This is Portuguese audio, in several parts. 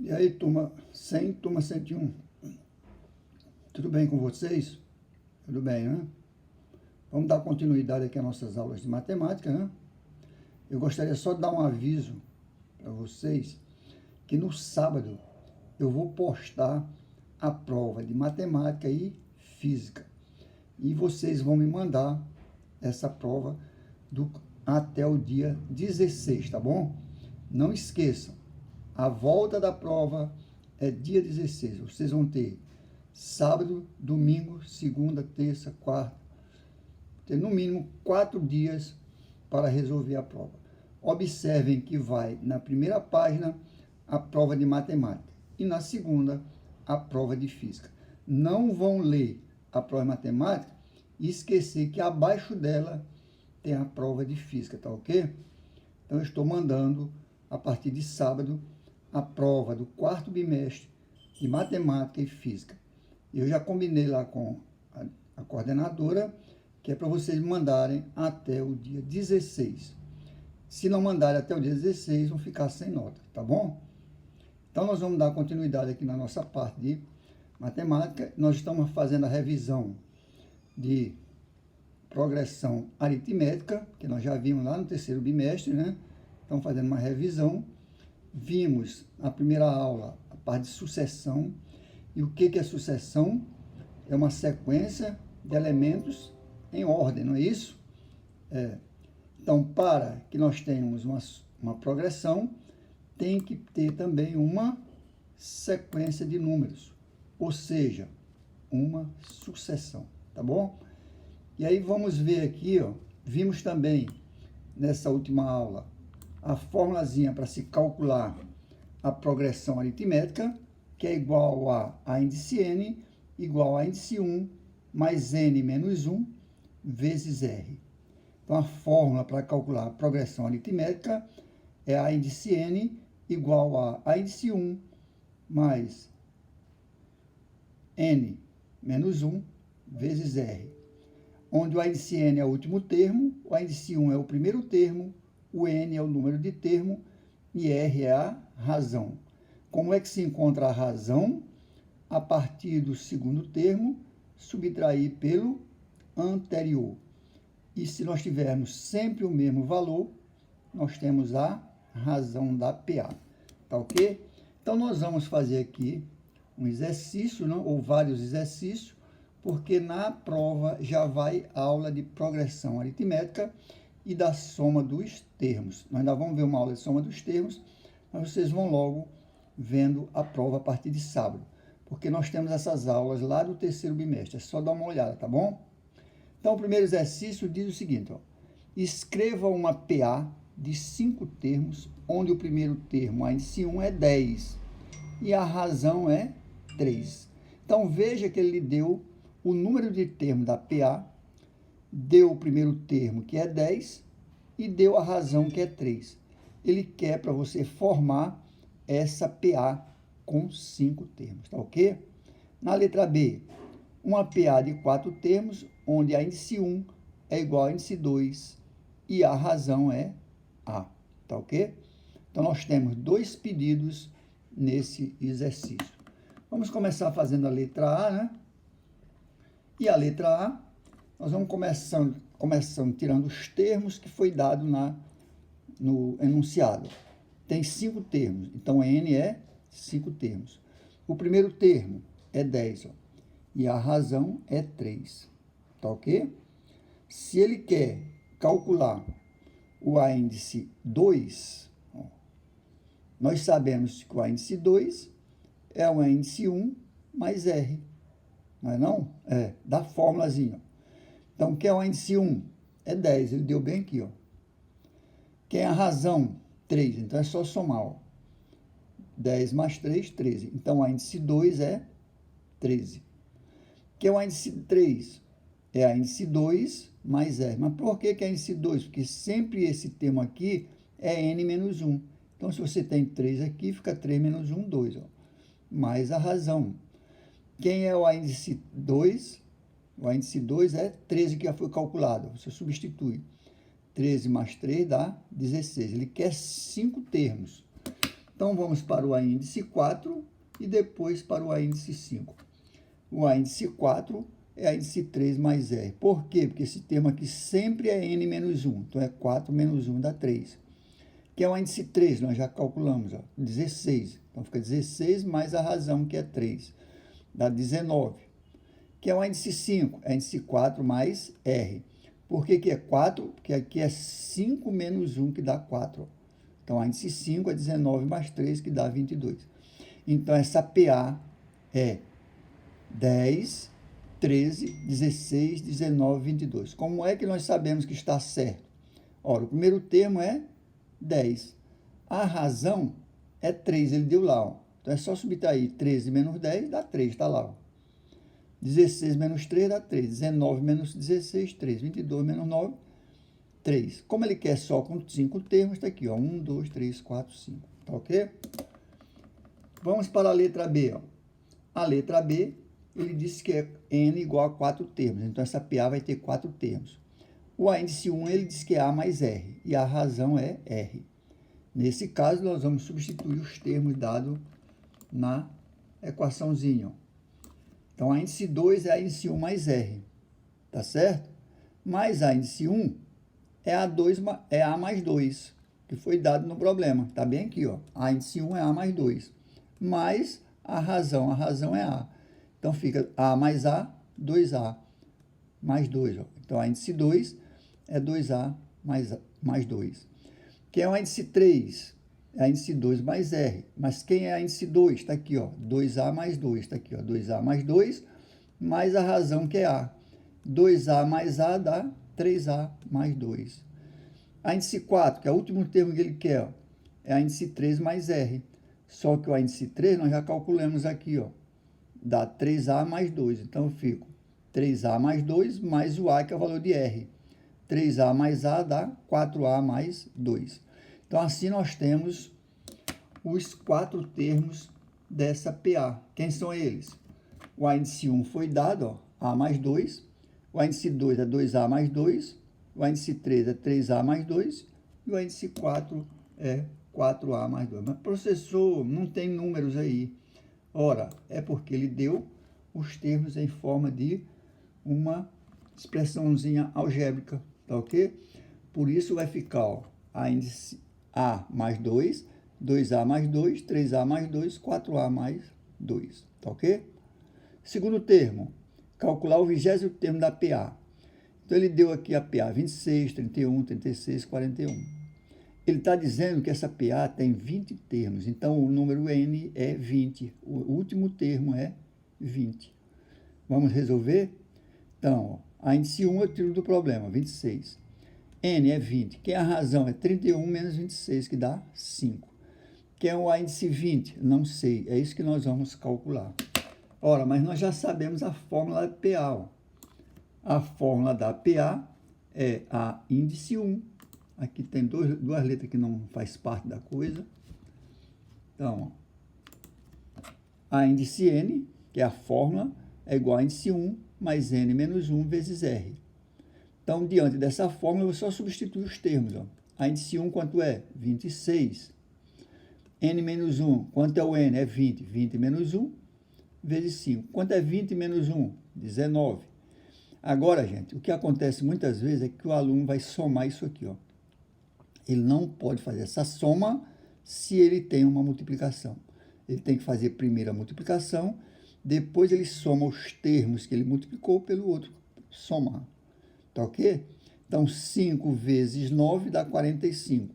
E aí, turma 100, turma 101. Tudo bem com vocês? Tudo bem, né? Vamos dar continuidade aqui às nossas aulas de matemática, né? Eu gostaria só de dar um aviso para vocês que no sábado eu vou postar a prova de matemática e física. E vocês vão me mandar essa prova até o dia 16, tá bom? Não esqueçam, a volta da prova é dia 16. Vocês vão ter sábado, domingo, segunda, terça, quarta. Ter no mínimo 4 dias para resolver a prova. Observem que vai na primeira página a prova de matemática e na segunda a prova de física. Não vão ler a prova de matemática e esquecer que abaixo dela tem a prova de física, tá ok? Então eu estou mandando a partir de sábado a prova do 4º bimestre de matemática e física. Eu já combinei lá com a coordenadora que é para vocês mandarem até o dia 16. Se não mandarem até o dia 16, vão ficar sem nota, tá bom? Então, nós vamos dar continuidade aqui na nossa parte de matemática. Nós estamos fazendo a revisão de progressão aritmética, que nós já vimos lá no 3º bimestre, né? Estamos fazendo uma revisão. Vimos na primeira aula a parte de sucessão. E o que é sucessão? É uma sequência de elementos em ordem, não é isso? Então, para que nós tenhamos uma progressão, tem que ter também uma sequência de números, ou seja, uma sucessão, tá bom? E aí vamos ver aqui, ó, vimos também nessa última aula a formulazinha para se calcular a progressão aritmética, que é igual a índice n igual a índice 1 mais n menos 1 vezes r. Então, a fórmula para calcular a progressão aritmética é a índice n igual a índice 1 mais n menos 1 vezes r, onde o índice n é o último termo, o índice 1 é o primeiro termo, o n é o número de termo e r é a razão. Como é que se encontra a razão? A partir do segundo termo, subtrair pelo anterior. E se nós tivermos sempre o mesmo valor, nós temos a razão da PA. Tá ok? Então, nós vamos fazer aqui um exercício, não? Ou vários exercícios, porque na prova já vai aula de progressão aritmética e da soma dos termos. Nós ainda vamos ver uma aula de soma dos termos, mas vocês vão logo vendo a prova a partir de sábado, porque nós temos essas aulas lá do 3º bimestre. É só dar uma olhada, tá bom? Então, o primeiro exercício diz o seguinte, ó, escreva uma PA de 5 termos, onde o primeiro termo, a índice 1, é 10 e a razão é 3. Então, veja que ele lhe deu o número de termos da PA, deu o primeiro termo, que é 10, e deu a razão, que é 3. Ele quer para você formar essa PA com 5 termos, tá ok? Na letra B, uma PA de 4 termos, onde a índice 1 é igual a índice 2 e a razão é A, tá ok? Então, nós temos 2 pedidos nesse exercício. Vamos começar fazendo a letra A, né? E a letra A, nós vamos começando tirando os termos que foi dado no enunciado. Tem 5 termos, então N é 5 termos. O primeiro termo é 10, ó, e a razão é 3, tá ok? Se ele quer calcular o índice 2, ó, nós sabemos que o índice 2 é o índice 1 mais R, não é não? É, da fórmulazinha. Então, quem é o índice 1? É 10, ele deu bem aqui, ó. Quem é a razão? 3, então é só somar, ó. 10 mais 3, 13. Então, o índice 2 é 13. Que é o índice 3? É a índice 2 mais R. Mas por que é índice 2? Porque sempre esse termo aqui é N menos 1. Então, se você tem 3 aqui, fica 3 menos 1, 2. Ó. Mais a razão. Quem é o índice 2? O índice 2 é 13, que já foi calculado. Você substitui. 13 mais 3 dá 16. Ele quer 5 termos. Então, vamos para o A índice 4 e depois para o A índice 5. O A índice 4 é A índice 3 mais R. Por quê? Porque esse termo aqui sempre é N menos 1. Então, é 4 menos 1 dá 3. Que é o índice 3, nós já calculamos, ó, 16. Então, fica 16 mais a razão, que é 3. Dá 19. Que é o índice 5, é índice 4 mais R. Por que é 4? Porque aqui é 5 menos 1, que dá 4. Então, a índice 5 é 19 mais 3, que dá 22. Então, essa PA é 10, 13, 16, 19, 22. Como é que nós sabemos que está certo? Ora, o primeiro termo é 10. A razão é 3, ele deu lá. Ó. Então, é só subtrair 13 menos 10, dá 3, está lá. Ó. 16 menos 3 dá 3. 19 menos 16, 3. 22 menos 9, 3. Como ele quer só com 5 termos, está aqui, ó. 1, 2, 3, 4, 5. Tá ok? Vamos para a letra B. Ó. A letra B, ele disse que é N igual a 4 termos. Então, essa PA vai ter 4 termos. O A índice 1, ele diz que é A mais R. E a razão é R. Nesse caso, nós vamos substituir os termos dados na equaçãozinha. Ó. Então, A índice 2 é A índice 1 mais R. Tá certo? Mais A índice 1 é A mais 2, que foi dado no problema. Tá bem aqui, ó. A índice 1 é A mais 2. Mais a razão é A. Então, fica A mais A, 2A mais 2. Ó. Então, a índice 2 é 2A mais 2. Quem é o índice 3? É a índice 2 mais R. Mas quem é a índice 2? Está aqui, ó, 2A mais 2. Está aqui, ó, 2A mais 2, mais a razão que é A. 2A mais A dá 3A mais 2. A índice 4, que é o último termo que ele quer, ó, é a índice 3 mais R. Só que o índice 3 nós já calculamos aqui, ó, dá 3A mais 2. Então, eu fico 3A mais 2 mais o A, que é o valor de R. 3A mais A dá 4A mais 2. Então, assim nós temos os 4 termos dessa PA. Quem são eles? O A índice 1 foi dado, ó, A mais 2. O índice 2 é 2A mais 2. O índice 3 é 3A mais 2. E o índice 4 é 4A mais 2. Mas, professor, não tem números aí. Ora, é porque ele deu os termos em forma de uma expressãozinha algébrica, tá ok? Por isso vai ficar, ó, a índice A mais 2, 2A mais 2, 3A mais 2, 4A mais 2, tá ok? Segundo termo, calcular o 20º termo da PA. Então, ele deu aqui a PA 26, 31, 36, 41. Ele está dizendo que essa PA tem 20 termos, então o número N é 20. O último termo é 20. Vamos resolver? Então, ó, a índice 1 eu tiro do problema, 26. N é 20. Quem é a razão? É 31 menos 26, que dá 5. Quem é o índice 20? Não sei. É isso que nós vamos calcular. Ora, mas nós já sabemos a fórmula da PA. Ó. A fórmula da PA é a índice 1. Aqui tem duas letras que não faz parte da coisa. Então, ó, a índice N, que é a fórmula, é igual a índice 1 mais N menos 1 vezes R. Então, diante dessa fórmula, eu vou só substituir os termos. Ó. A índice 1 quanto é? 26. N menos 1, quanto é o N? É 20. 20 menos 1 vezes 5. Quanto é 20 menos 1? 19. Agora, gente, o que acontece muitas vezes é que o aluno vai somar isso aqui, ó. Ele não pode fazer essa soma se ele tem uma multiplicação. Ele tem que fazer primeiro a multiplicação, depois ele soma os termos que ele multiplicou pelo outro somar. Tá ok? Então, 5 vezes 9 dá 45.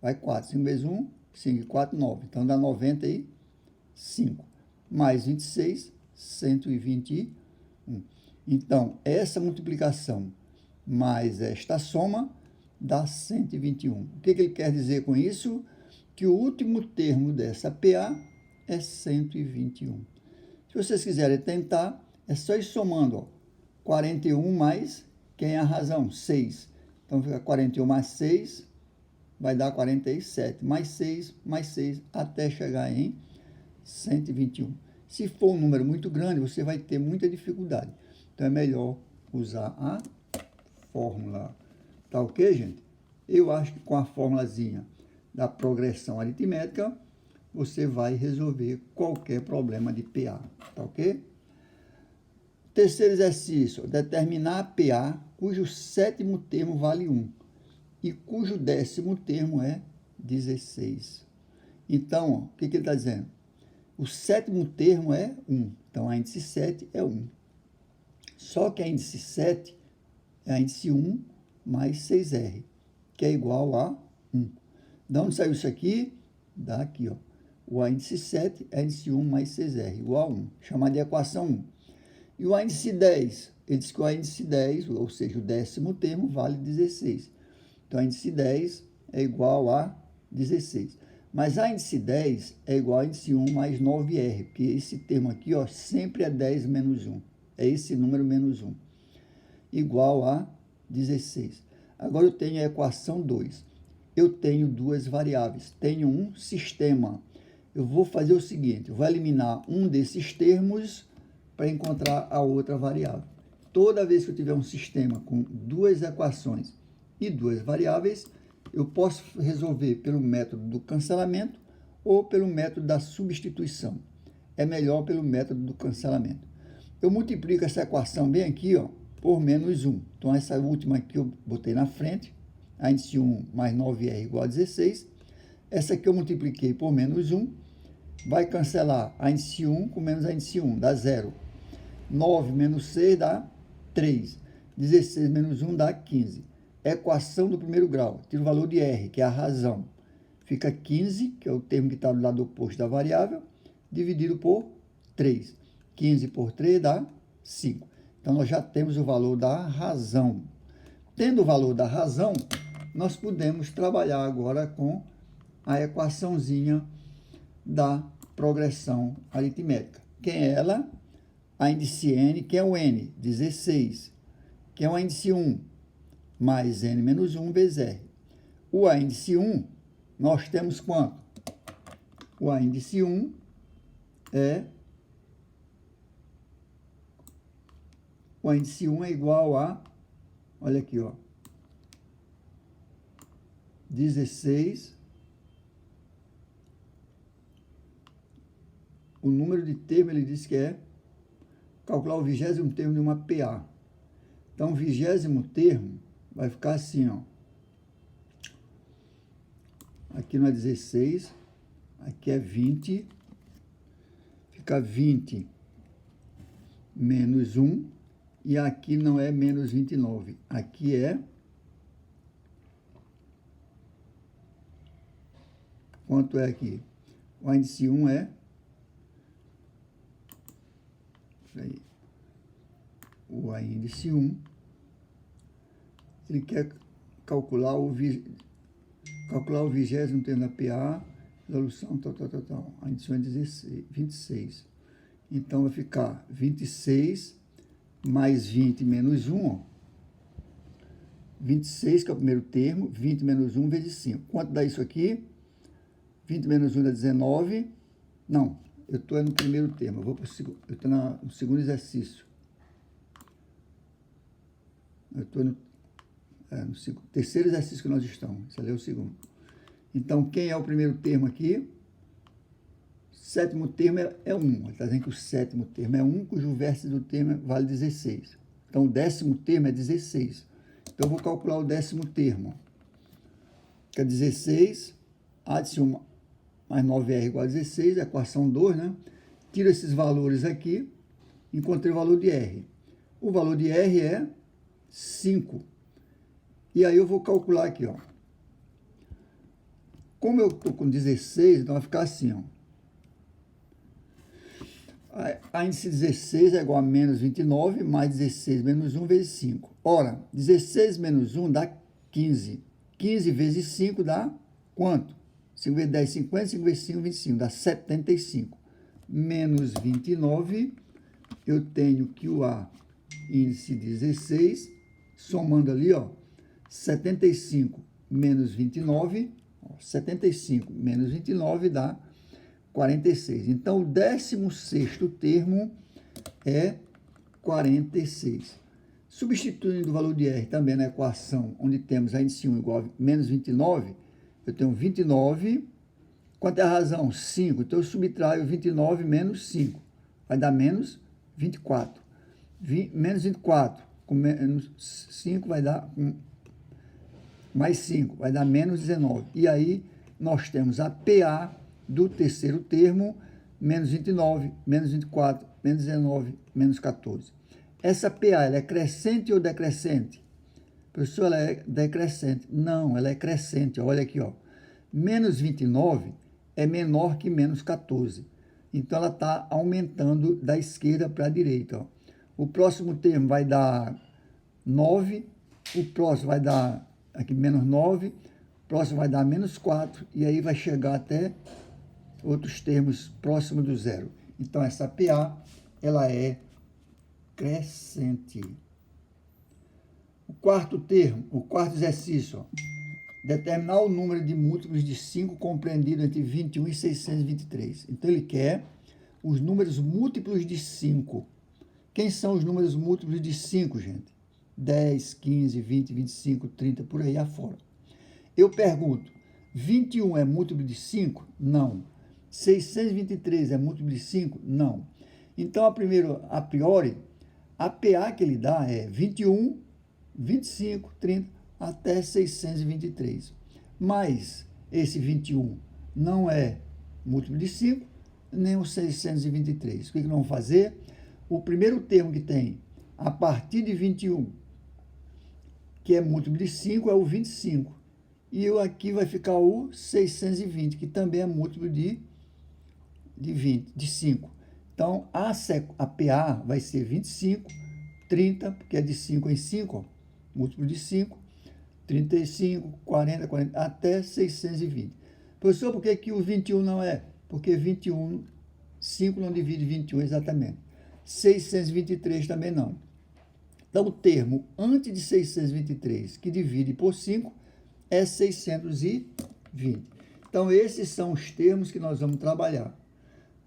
Vai 4. 5 vezes 1, 5 e 4, 9. Então, dá 95. Mais 26, 121. Então, essa multiplicação mais esta soma dá 121. O que ele quer dizer com isso? Que o último termo dessa PA é 121. Se vocês quiserem tentar, é só ir somando, ó, 41 mais, quem é a razão? 6. Então, fica 41 mais 6, vai dar 47. Mais 6, até chegar em 121. Se for um número muito grande, você vai ter muita dificuldade. Então, é melhor usar a fórmula. Tá ok, gente? Eu acho que com a formulazinha da progressão aritmética, você vai resolver qualquer problema de PA, tá ok? Terceiro exercício, determinar a PA cujo sétimo termo vale 1 e cujo décimo termo é 16. Então, ó, o que ele está dizendo? O sétimo termo é 1, então a índice 7 é 1. Só que a índice 7 é a índice 1 mais 6R, que é igual a 1. De onde saiu isso aqui? Daqui, ó. O índice 7 é índice 1 mais 6R, igual a 1, chamada de equação 1. E o índice 10, ele diz que o índice 10, ou seja, o décimo termo, vale 16. Então, o índice 10 é igual a 16. Mas a índice 10 é igual a índice 1 mais 9R, porque esse termo aqui, ó, sempre é 10 menos 1. É esse número menos 1. Igual a 16. Agora eu tenho a equação 2. Eu tenho duas variáveis. Tenho um sistema. Eu vou fazer o seguinte, eu vou eliminar um desses termos para encontrar a outra variável. Toda vez que eu tiver um sistema com duas equações e duas variáveis, eu posso resolver pelo método do cancelamento ou pelo método da substituição. É melhor pelo método do cancelamento. Eu multiplico essa equação bem aqui, ó, por menos 1. Então, essa última aqui eu botei na frente, a índice 1 mais 9R igual a 16. Essa aqui eu multipliquei por menos 1, vai cancelar a índice 1 com menos a índice 1, dá 0. 9 menos 6 dá 3. 16 menos 1 dá 15. Equação do primeiro grau. Tira o valor de R, que é a razão. Fica 15, que é o termo que está do lado oposto da variável, dividido por 3. 15 por 3 dá 5. Então, nós já temos o valor da razão. Tendo o valor da razão, nós podemos trabalhar agora com a equaçãozinha da progressão aritmética. Quem é ela? A índice N, que é o N, 16, que é o índice 1, mais N menos 1 vezes R. O índice 1, nós temos quanto? O índice 1 é... O índice 1 é igual a... Olha aqui, ó. 16... O número de termo, ele diz que é calcular o 20º termo de uma PA. Então, o 20º termo vai ficar assim, ó. Aqui não é 16, aqui é 20. Fica 20 menos 1. E aqui não é menos 29. Aqui é... Quanto é aqui? O índice 1 é... O índice 1, ele quer calcular o 20º termo da PA, resolução, tal. A índice 1 é 26. Então, vai ficar 26 mais 20 menos 1, ó. 26, que é o primeiro termo, 20 menos 1 vezes 5. Quanto dá isso aqui? 20 menos 1 dá 19. Não, eu estou no primeiro termo, eu estou no segundo exercício. Eu estou no terceiro exercício que nós estamos. Esse ali é o segundo. Então, quem é o primeiro termo aqui? Sétimo termo é 1. Ele está dizendo que o sétimo termo é 1, cujo vértice do termo vale 16. Então, o décimo termo é 16. Então, eu vou calcular o décimo termo. Que é 16, índice 1 mais 9R igual a 16, equação 2, né? Tiro esses valores aqui, encontrei o valor de R. O valor de R é 5. E aí eu vou calcular aqui, ó. Como eu estou com 16, então vai ficar assim, ó. A índice 16 é igual a menos 29, mais 16 menos 1 vezes 5. Ora, 16 menos 1 dá 15. 15 vezes 5 dá quanto? 5 vezes 10, 50, 5 vezes 5, 25. Dá 75. Menos 29, eu tenho que o A, índice 16, somando ali, ó, 75 menos 29, ó, 75 menos 29 dá 46. Então, o 16º termo é 46. Substituindo o valor de R também na equação, onde temos a índice 1 igual a menos 29, eu tenho 29. Quanto é a razão? 5. Então, eu subtraio 29 menos 5. Vai dar menos 24. Menos 24 com menos 5 vai dar mais 5, vai dar menos 19. E aí, nós temos a PA do terceiro termo, menos 29, menos 24, menos 19, menos 14. Essa PA, ela é crescente ou decrescente? Professor, ela é decrescente. Não, ela é crescente. Olha aqui, ó. Menos 29 é menor que menos 14. Então, ela está aumentando da esquerda para a direita. Ó. O próximo termo vai dar 9. O próximo vai dar aqui menos 9. O próximo vai dar menos 4. E aí vai chegar até outros termos próximos do zero. Então, essa PA, ela é crescente. O quarto termo, o quarto exercício, ó, determinar o número de múltiplos de 5 compreendido entre 21 e 623. Então, ele quer os números múltiplos de 5. Quem são os números múltiplos de 5, gente? 10, 15, 20, 25, 30, por aí afora. Eu pergunto, 21 é múltiplo de 5? Não. 623 é múltiplo de 5? Não. Então, a priori, a PA que ele dá é 21, 25, 30, até 623. Mas esse 21 não é múltiplo de 5, nem o 623. O que nós vamos fazer? O primeiro termo que tem a partir de 21, que é múltiplo de 5, é o 25. E aqui vai ficar o 620, que também é múltiplo de 5. Então, a PA vai ser 25, 30, porque é de 5 em 5, ó, múltiplo de 5, 35, 40, até 620. Professor, por que o 21 não é? Porque 21, 5 não divide 21 exatamente. 623 também não. Então, o termo antes de 623, que divide por 5, é 620. Então, esses são os termos que nós vamos trabalhar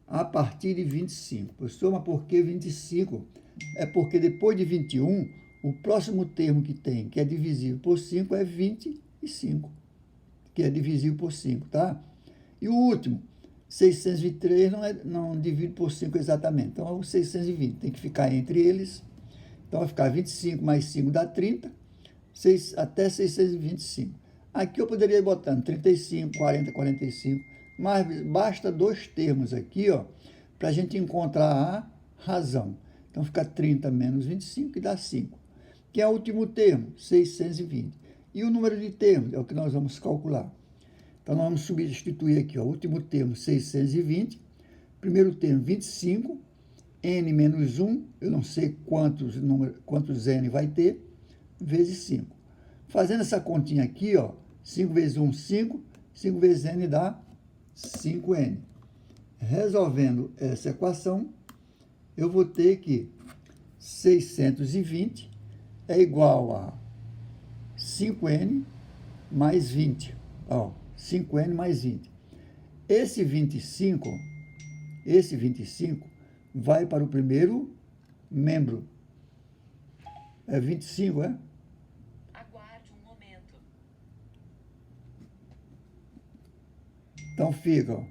a partir de 25. Professor, mas por que 25? É porque depois de 21, o próximo termo que tem, que é divisível por 5, é 25, que é divisível por 5, tá? E o último, 623, não divide por 5 exatamente. Então, é o 620, tem que ficar entre eles. Então, vai ficar 25 mais 5 dá 30, até 625. Aqui eu poderia ir botando 35, 40, 45, mas basta dois termos aqui, ó, para a gente encontrar a razão. Então, fica 30 menos 25, que dá 5. Que é o último termo, 620. E o número de termos é o que nós vamos calcular. Então, nós vamos substituir aqui, ó, o último termo, 620. Primeiro termo, 25. N menos 1, eu não sei quantos N vai ter, vezes 5. Fazendo essa continha aqui, ó, 5 vezes 1, 5. 5 vezes N dá 5N. Resolvendo essa equação, eu vou ter que 620 é igual a 5N mais 20. Ó, 5N mais 20. Esse 25 vai para o primeiro membro. É 25, é? Aguarde um momento. Então fica, ó,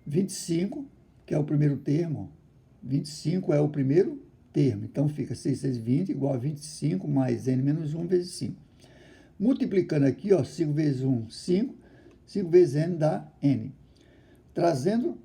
25, que é o primeiro termo. 25 é o primeiro termo. Então fica 620 igual a 25 mais N menos 1 vezes 5. Multiplicando aqui, ó, 5 vezes 1, 5. 5 vezes N dá N. Trazendo